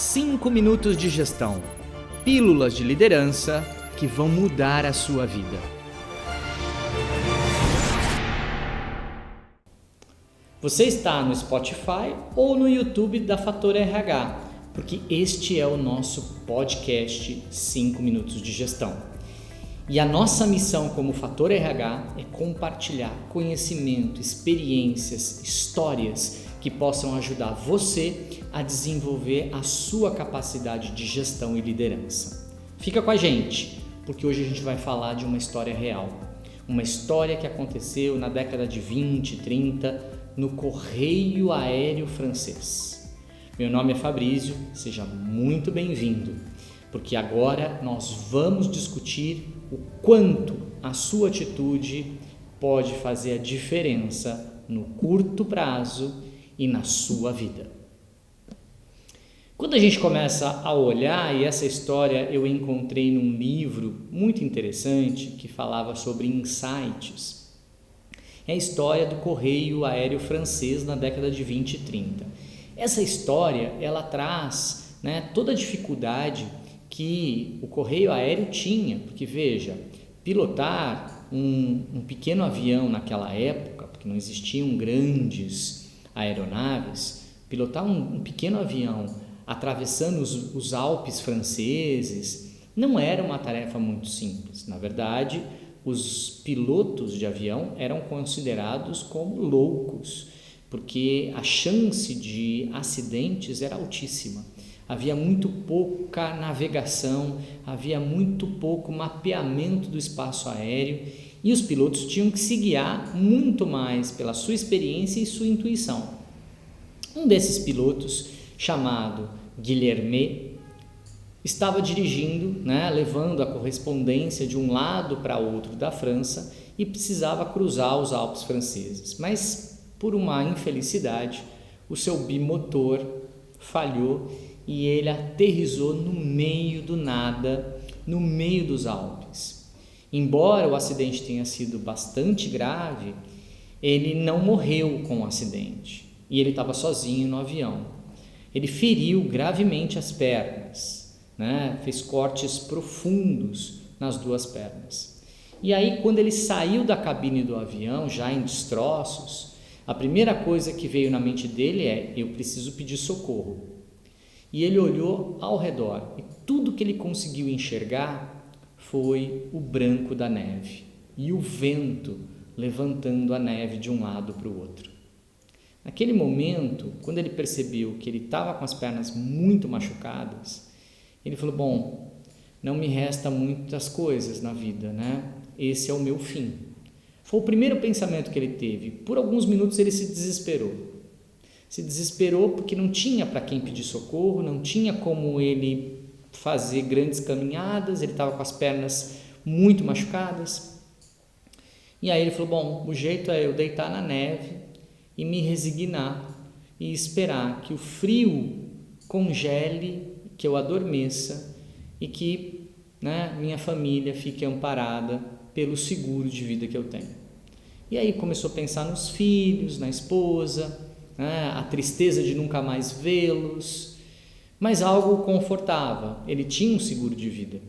5 minutos de gestão. Pílulas de liderança que vão mudar a sua vida. Você está no Spotify ou no YouTube da Fator RH, porque este é o nosso podcast 5 minutos de gestão. E a nossa missão como Fator RH é compartilhar conhecimento, experiências, histórias que possam ajudar você a desenvolver a sua capacidade de gestão e liderança. Fica com a gente, porque hoje a gente vai falar de uma história real. Uma história que aconteceu na década de 20, 30, no Correio Aéreo Francês. Meu nome é Fabrício, seja muito bem-vindo, porque agora nós vamos discutir o quanto a sua atitude pode fazer a diferença no curto prazo e na sua vida. Quando a gente começa a olhar, e essa história eu encontrei num livro muito interessante que falava sobre insights, é a história do Correio Aéreo Francês na década de 20 e 30. Essa história, ela traz toda a dificuldade que o Correio Aéreo tinha, porque veja, pilotar um pequeno avião naquela época, porque não existiam grandes aeronaves, pilotar um pequeno avião atravessando os Alpes franceses não era uma tarefa muito simples. Na verdade, os pilotos de avião eram considerados como loucos, porque a chance de acidentes era altíssima. Havia muito pouca navegação, havia muito pouco mapeamento do espaço aéreo e os pilotos tinham que se guiar muito mais pela sua experiência e sua intuição. Um desses pilotos, chamado Guilherme, estava dirigindo, levando a correspondência de um lado para outro da França e precisava cruzar os Alpes franceses. Mas, por uma infelicidade, o seu bimotor falhou e ele aterrissou no meio do nada, no meio dos Alpes. Embora o acidente tenha sido bastante grave, ele não morreu com o acidente e ele estava sozinho no avião. Ele feriu gravemente as pernas, fez cortes profundos nas duas pernas. E aí, quando ele saiu da cabine do avião, já em destroços, a primeira coisa que veio na mente dele é: eu preciso pedir socorro. E ele olhou ao redor e tudo que ele conseguiu enxergar foi o branco da neve e o vento levantando a neve de um lado para o outro. Naquele momento, quando ele percebeu que ele estava com as pernas muito machucadas, ele falou: bom, não me resta muitas coisas na vida, Esse é o meu fim. Foi o primeiro pensamento que ele teve. Por alguns minutos ele se desesperou. Se desesperou porque não tinha para quem pedir socorro, não tinha como ele fazer grandes caminhadas, ele estava com as pernas muito machucadas. E aí ele falou: bom, o jeito é eu deitar na neve e me resignar e esperar que o frio congele, que eu adormeça e que minha família fique amparada pelo seguro de vida que eu tenho. E aí começou a pensar nos filhos, na esposa, a tristeza de nunca mais vê-los, mas algo confortava, ele tinha um seguro de vida,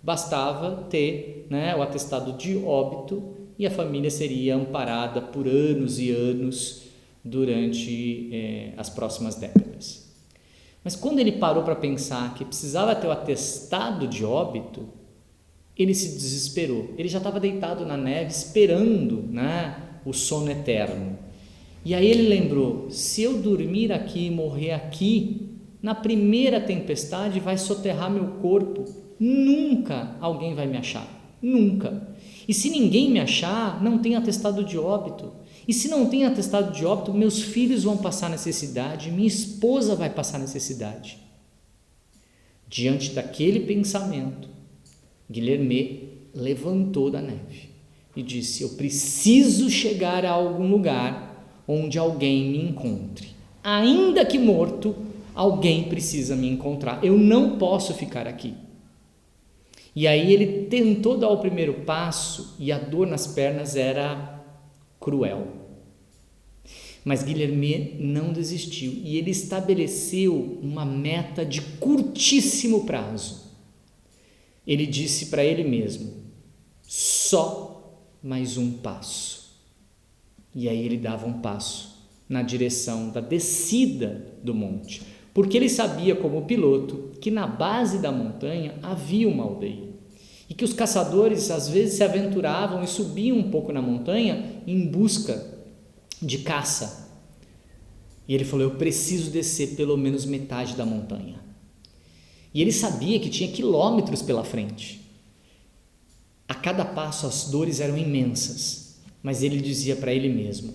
bastava ter o atestado de óbito e a família seria amparada por anos e anos durante as próximas décadas. Mas quando ele parou para pensar que precisava ter o atestado de óbito, ele se desesperou. Ele já estava deitado na neve esperando o sono eterno. E aí ele lembrou: se eu dormir aqui e morrer aqui, na primeira tempestade vai soterrar meu corpo, nunca alguém vai me achar, nunca. E se ninguém me achar, não tem atestado de óbito. E se não tem atestado de óbito, meus filhos vão passar necessidade, minha esposa vai passar necessidade. Diante daquele pensamento, Guilherme levantou da neve e disse: eu preciso chegar a algum lugar onde alguém me encontre. Ainda que morto, alguém precisa me encontrar. Eu não posso ficar aqui. E aí ele tentou dar o primeiro passo e a dor nas pernas era cruel. Mas Guilherme não desistiu e ele estabeleceu uma meta de curtíssimo prazo. Ele disse para ele mesmo: só mais um passo. E aí ele dava um passo na direção da descida do monte, porque ele sabia como piloto que na base da montanha havia uma aldeia e que os caçadores às vezes se aventuravam e subiam um pouco na montanha em busca de caça. E ele falou: eu preciso descer pelo menos metade da montanha. E ele sabia que tinha quilômetros pela frente. A cada passo as dores eram imensas, mas ele dizia para ele mesmo: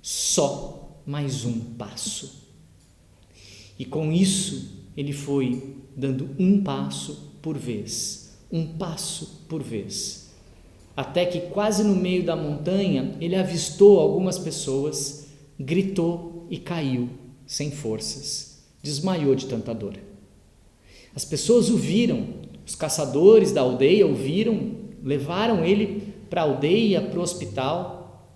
só mais um passo. E com isso ele foi dando um passo por vez, um passo por vez, até que quase no meio da montanha ele avistou algumas pessoas, gritou e caiu sem forças, desmaiou de tanta dor. As pessoas o viram, os caçadores da aldeia o viram, levaram ele para a aldeia, para o hospital,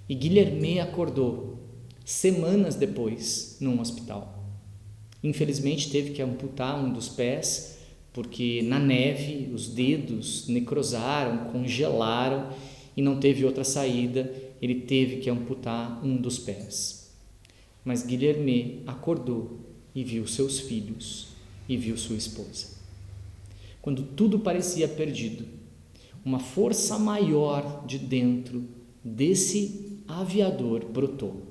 e Guilherme acordou semanas depois num hospital. Infelizmente teve que amputar um dos pés, porque na neve os dedos necrosaram, congelaram e não teve outra saída, ele teve que amputar um dos pés. Mas Guilherme acordou e viu seus filhos e viu sua esposa. Quando tudo parecia perdido, uma força maior de dentro desse aviador brotou.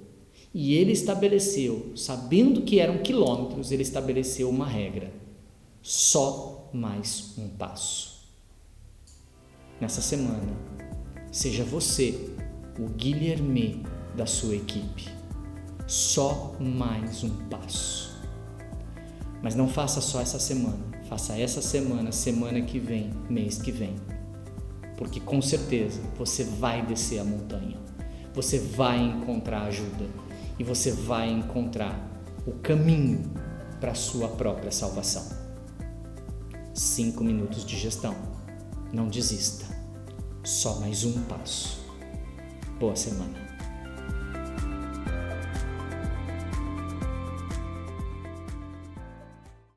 E ele estabeleceu, sabendo que eram quilômetros, ele estabeleceu uma regra: só mais um passo. Nessa semana, seja você o Guilherme da sua equipe. Só mais um passo. Mas não faça só essa semana, faça essa semana, semana que vem, mês que vem. Porque com certeza você vai descer a montanha, você vai encontrar ajuda e você vai encontrar o caminho para a sua própria salvação. 5 minutos de gestão. Não desista. Só mais um passo. Boa semana.